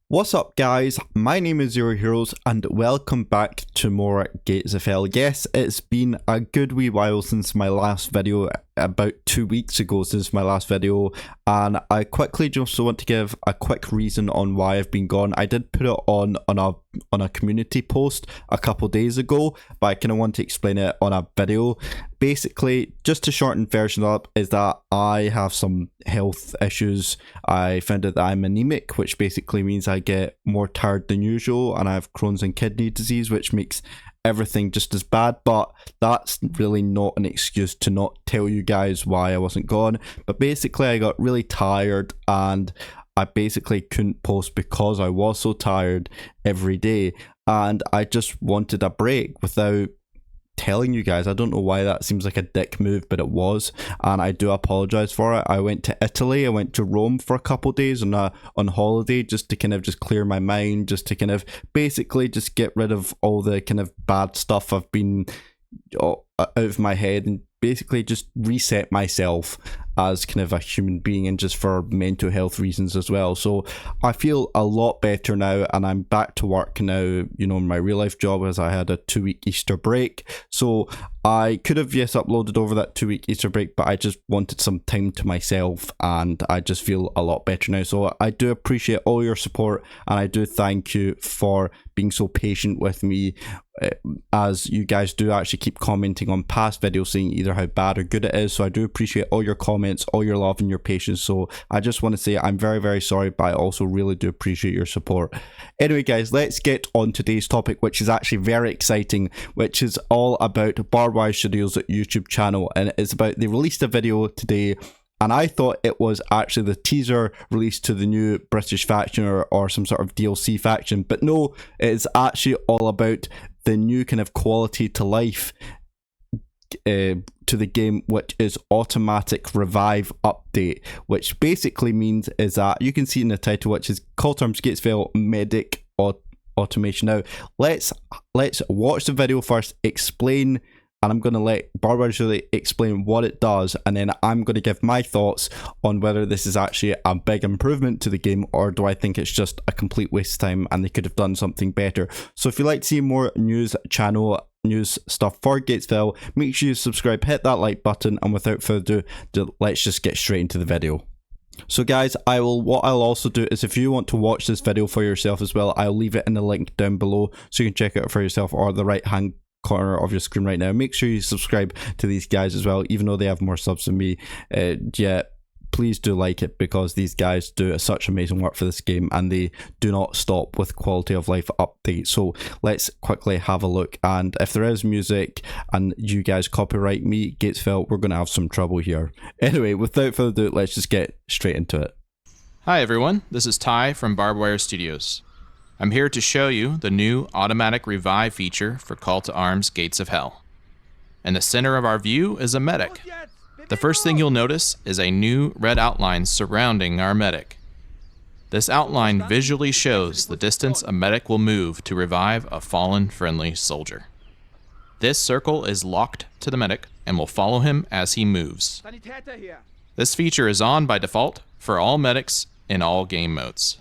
What's up guys, my name is Zero Heroes and welcome back to more Gates of Hell. Yes, it's been a good wee while since my last video, about 2 weeks ago since my last video, and I quickly just want to give a quick reason on why I've been gone. I did put it on a community post a couple days ago, but I kind of want to explain it on a video. Basically, just to shorten version up, is that I have some health issues. I found out that I'm anemic, which basically means I get more tired than usual, and I have Crohn's and kidney disease, which makes everything just as bad. But that's really not an excuse to not tell you guys why I wasn't gone. But basically, I got really tired and I basically couldn't post because I was so tired every day, and I just wanted a break without telling you guys. I don't know why that seems like a dick move, but it was, and I do apologize for it. I went to Italy, I went to Rome for a couple of days on holiday, just to kind of just clear my mind, just to kind of basically just get rid of all the kind of bad stuff I've been out of my head, and basically just reset myself as kind of a human being, and just for mental health reasons as well. So I feel a lot better now, and I'm back to work now, you know, my real life job, as I had a 2-week Easter break. So I could have, yes, uploaded over that 2-week Easter break, but I just wanted some time to myself, and I just feel a lot better now. So I do appreciate all your support, and I do thank you for being so patient with me, as you guys do actually keep commenting on past videos saying either how bad or good it is. So I do appreciate all your comments, all your love and your patience. So I just want to say I'm very, very sorry, but I also really do appreciate your support. Anyway guys, let's get on today's topic, which is actually very exciting, which is all about Barbed Wire Studios' YouTube channel, and it's about, they released a video today, and I thought it was actually the teaser release to the new British faction, or some sort of DLC faction, but no, it's actually all about the new kind of quality to life to the game, which is automatic revive update, which basically means is that you can see in the title, which is Call Terms Gatesville Medic Automation. Now let's watch the video first, explain, and I'm going to let Barbara explain what it does, and then I'm going to give my thoughts on whether this is actually a big improvement to the game, or do I think it's just a complete waste of time and they could have done something better. So if you like to see more news stuff for Gatesville, make sure you subscribe, hit that like button, and without further ado, let's just get straight into the video. So guys, what I'll also do is, if you want to watch this video for yourself as well, I'll leave it in the link down below so you can check it out for yourself, or the right hand corner of your screen right now. Make sure you subscribe to these guys as well, even though they have more subs than me. Yeah, please do like it, because these guys do such amazing work for this game, and they do not stop with quality of life updates. So let's quickly have a look, and if there is music and you guys copyright me, Gatesville, we're gonna have some trouble here. Anyway, without further ado, let's just get straight into it. Hi everyone, this is Ty from Barbed Wire Studios. I'm here to show you the new automatic revive feature for Call to Arms Gates of Hell. In the center of our view is a medic. The first thing you'll notice is a new red outline surrounding our medic. This outline visually shows the distance a medic will move to revive a fallen friendly soldier. This circle is locked to the medic and will follow him as he moves. This feature is on by default for all medics in all game modes.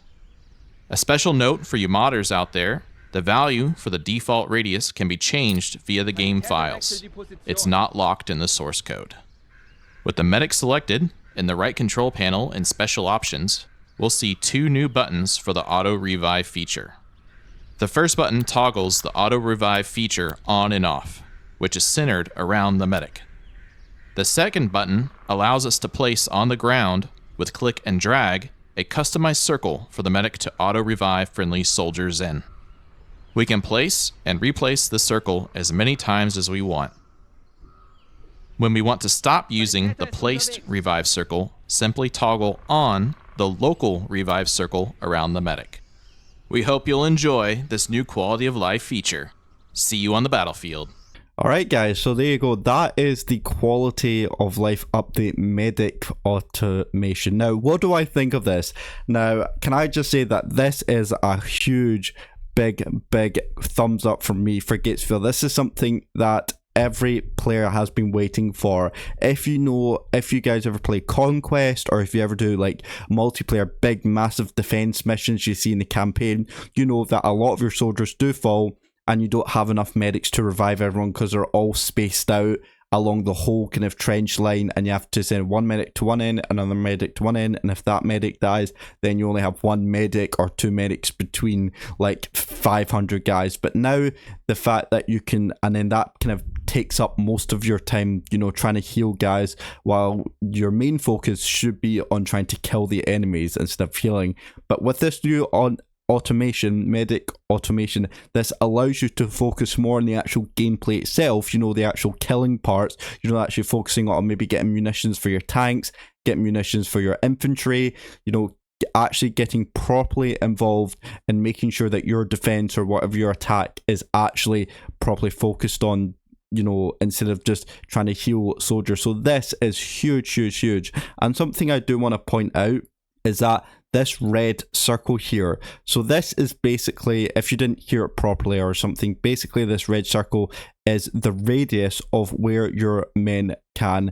A special note for you modders out there, the value for the default radius can be changed via the game files. It's not locked in the source code. With the medic selected, in the right control panel in special options, we'll see 2 new buttons for the auto revive feature. The first button toggles the auto revive feature on and off, which is centered around the medic. The second button allows us to place on the ground, with click and drag, a customized circle for the medic to auto-revive friendly soldiers in. We can place and replace the circle as many times as we want. When we want to stop using the placed revive circle, simply toggle on the local revive circle around the medic. We hope you'll enjoy this new quality of life feature. See you on the battlefield. Alright guys, so there you go, that is the quality of life update medic automation. Now, what do I think of this? Now, can I just say that this is a huge, big thumbs up from me for Gatesville. This is something that every player has been waiting for. If you guys ever play Conquest, or if you ever do like multiplayer big massive defense missions you see in the campaign, you know that a lot of your soldiers do fall and you don't have enough medics to revive everyone because they're all spaced out along the whole kind of trench line, and you have to send one medic to one end, another medic to one end, and if that medic dies, then you only have one medic or two medics between like 500 guys. But now the fact that you can, and then that kind of takes up most of your time, you know, trying to heal guys, while your main focus should be on trying to kill the enemies instead of healing. But with this new medic automation, this allows you to focus more on the actual gameplay itself, you know, the actual killing parts. You're not actually focusing on maybe getting munitions for your tanks, getting munitions for your infantry, you know, actually getting properly involved in making sure that your defense or whatever your attack is actually properly focused on, you know, instead of just trying to heal soldiers. So this is huge. And something I do want to point out is that this red circle here, so this is basically, if you didn't hear it properly or something, basically this red circle is the radius of where your medic can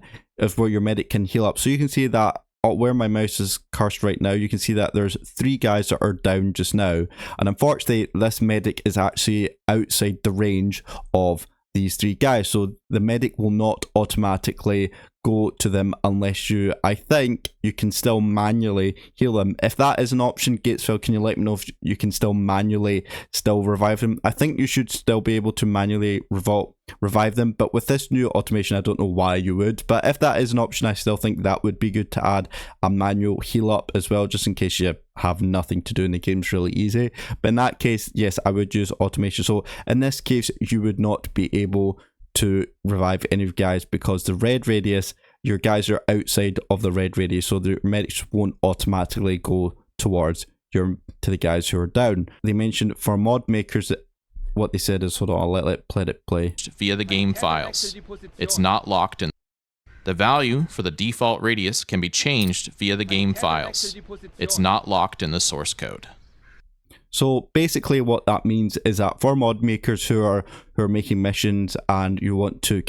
heal up. So you can see that where my mouse is cursed right now, you can see that there's 3 guys that are down just now, and unfortunately this medic is actually outside the range of these 3 guys, so the medic will not automatically go to them unless you, I think you can still manually heal them. If that is an option, Gatesville, can you let me know if you can still manually revive them? I think you should still be able to manually revive them, but with this new automation I don't know why you would, but if that is an option, I still think that would be good to add a manual heal up as well, just in case you have nothing to do and the game's really easy. But in that case, yes, I would use automation. So in this case you would not be able to revive any of you guys because the red radius, your guys are outside of the red radius, so the medics won't automatically go towards to the guys who are down. They mentioned for mod makers that what they said is, hold on, I'll let it play. Via the game files. It's not locked in. The value for the default radius can be changed via the game files. It's not locked in the source code. So basically what that means is that for mod makers who are making missions and you want to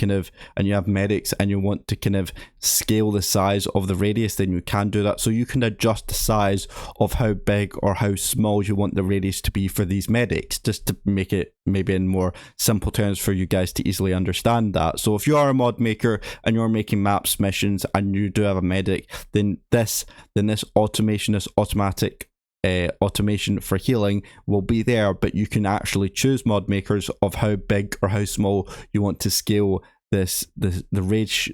and you have medics and you want to kind of scale the size of the radius, then you can do that. So you can adjust the size of how big or how small you want the radius to be for these medics, just to make it maybe in more simple terms for you guys to easily understand that. So if you are a mod maker and you're making maps, missions, and you do have a medic, then this automation, this automatic automation for healing will be there, but you can actually choose, mod makers, of how big or how small you want to scale the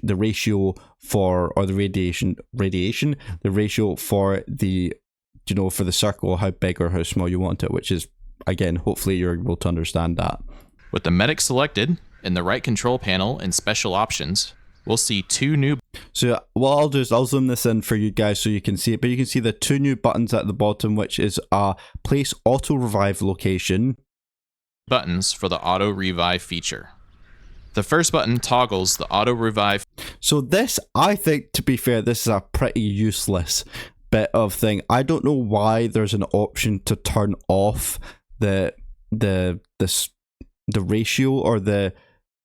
ratio for, or the ratio for the, you know, for the circle, how big or how small you want it, which is, again, hopefully you're able to understand that. With the medic selected in the right control panel in special options, we'll see 2 new. So what I'll do is I'll zoom this in for you guys so you can see it, but you can see the 2 new buttons at the bottom, which is place auto revive location. Buttons for the auto revive feature. The first button toggles the auto revive. So this, I think, to be fair, this is a pretty useless bit of thing. I don't know why there's an option to turn off the ratio or the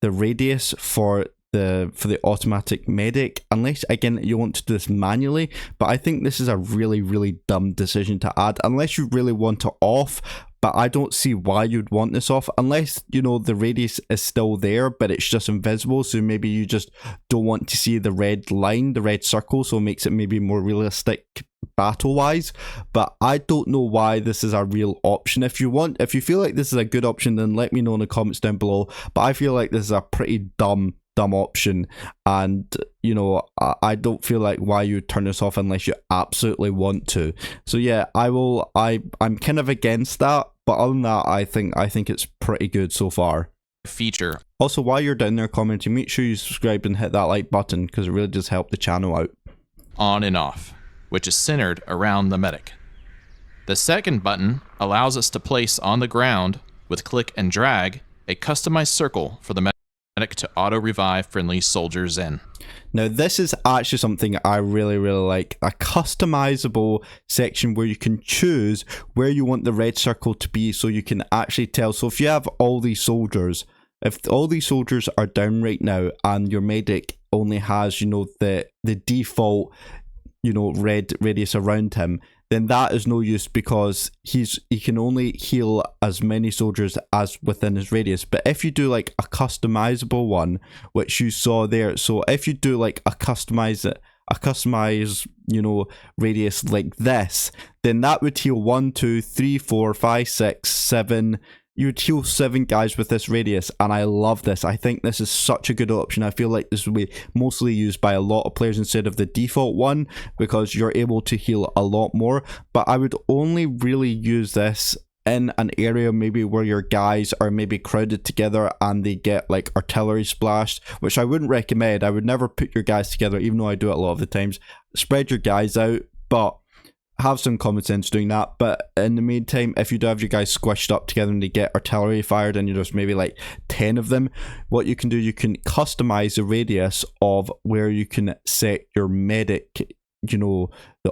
radius for the automatic medic, unless, again, you want to do this manually. But I think this is a really dumb decision to add, unless you really want it off. But I don't see why you'd want this off, unless, you know, the radius is still there but it's just invisible, so maybe you just don't want to see the red line, the red circle, so it makes it maybe more realistic battle wise. But I don't know why this is a real option. If you feel like this is a good option, then let me know in the comments down below. But I feel like this is a pretty dumb option, and you know, I don't feel like why you turn this off unless you absolutely want to. So yeah, I'm kind of against that, but other than that, I think it's pretty good so far. Feature. Also, while you're down there commenting, make sure you subscribe and hit that like button, because it really does help the channel out. On and off, which is centered around the medic. The second button allows us to place on the ground, with click and drag, a customized circle for the medic to auto-revive friendly soldiers in. Now this is actually something I really like, a customizable section where you can choose where you want the red circle to be, so you can actually tell. So if you have all these soldiers, if all these soldiers are down right now and your medic only has, you know, the default, you know, red radius around him, then that is no use because he can only heal as many soldiers as within his radius. But if you do like a customizable one, which you saw there, so if you do like a customized, you know, radius like this, then that would heal 1, 2, 3, 4, 5, 6, 7. You would heal 7 guys with this radius, and I love this. I think this is such a good option. I feel like this will be mostly used by a lot of players instead of the default one because you're able to heal a lot more. But I would only really use this in an area maybe where your guys are maybe crowded together and they get like artillery splashed, which I wouldn't recommend. I would never put your guys together, even though I do it a lot of the times. Spread your guys out, but have some common sense doing that. But in the meantime, if you do have your guys squished up together and they get artillery fired and there's maybe like 10 of them, what you can do, you can customize the radius of where you can set your medic, you know, the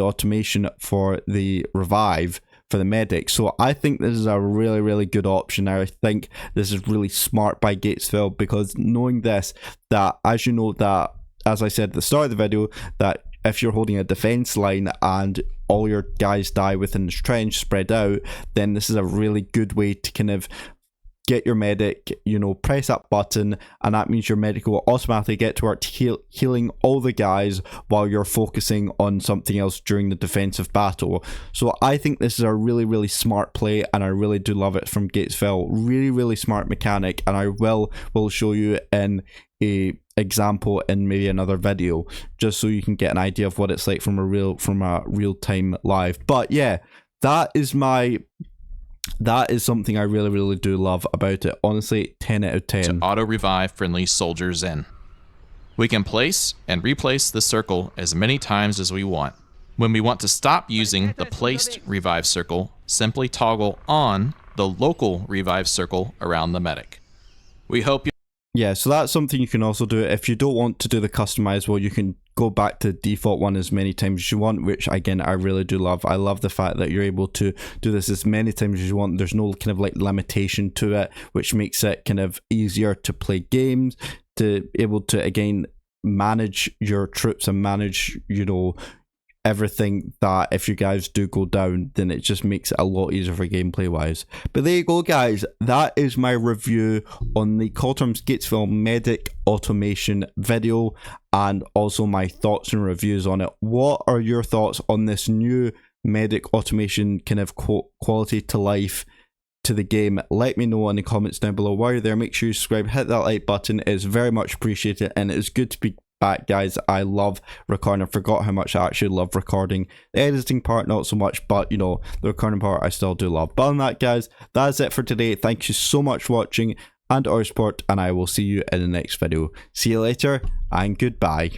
automation for the revive for the medic. So I think this is a really, really good option. I think this is really smart by Gatesville, because knowing this, that as you know, that as I said at the start of the video, that if you're holding a defense line and all your guys die within the trench spread out, then this is a really good way to kind of get your medic, you know, press that button, and that means your medic will automatically get to work healing all the guys while you're focusing on something else during the defensive battle. So I think this is a really, really smart play, and I really do love it from Gatesville. Really, really smart mechanic, and I will show you in a example in maybe another video, just so you can get an idea of what it's like from a real time live. But yeah, that is something I really, really do love about it. Honestly, 10 out of 10. To auto-revive friendly soldiers in. We can place and replace the circle as many times as we want. When we want to stop using the placed revive circle, simply toggle on the local revive circle around the medic. We hope you... Yeah, so that's something you can also do. If you don't want to do the customizable, you can go back to the default one as many times as you want, which again I really do love. I love the fact that you're able to do this as many times as you want. There's no kind of like limitation to it, which makes it kind of easier to play games, to able to again manage your troops and manage, you know, everything, that if you guys do go down, then it just makes it a lot easier for gameplay wise. But there you go, guys, that is my review on the Call to Arms Gatesville medic automation video, and also my thoughts and reviews on it. What are your thoughts on this new medic automation kind of quality to life to the game? Let me know in the comments down below. While you're there, make sure you subscribe, hit that like button. It's very much appreciated, and it is good to be back, guys. I love recording. I forgot how much I actually love recording. The editing part not so much, but you know, the recording part I still do love. But on that, guys, that's it for today. Thank you so much for watching and our support, and I will see you in the next video. See you later, and goodbye.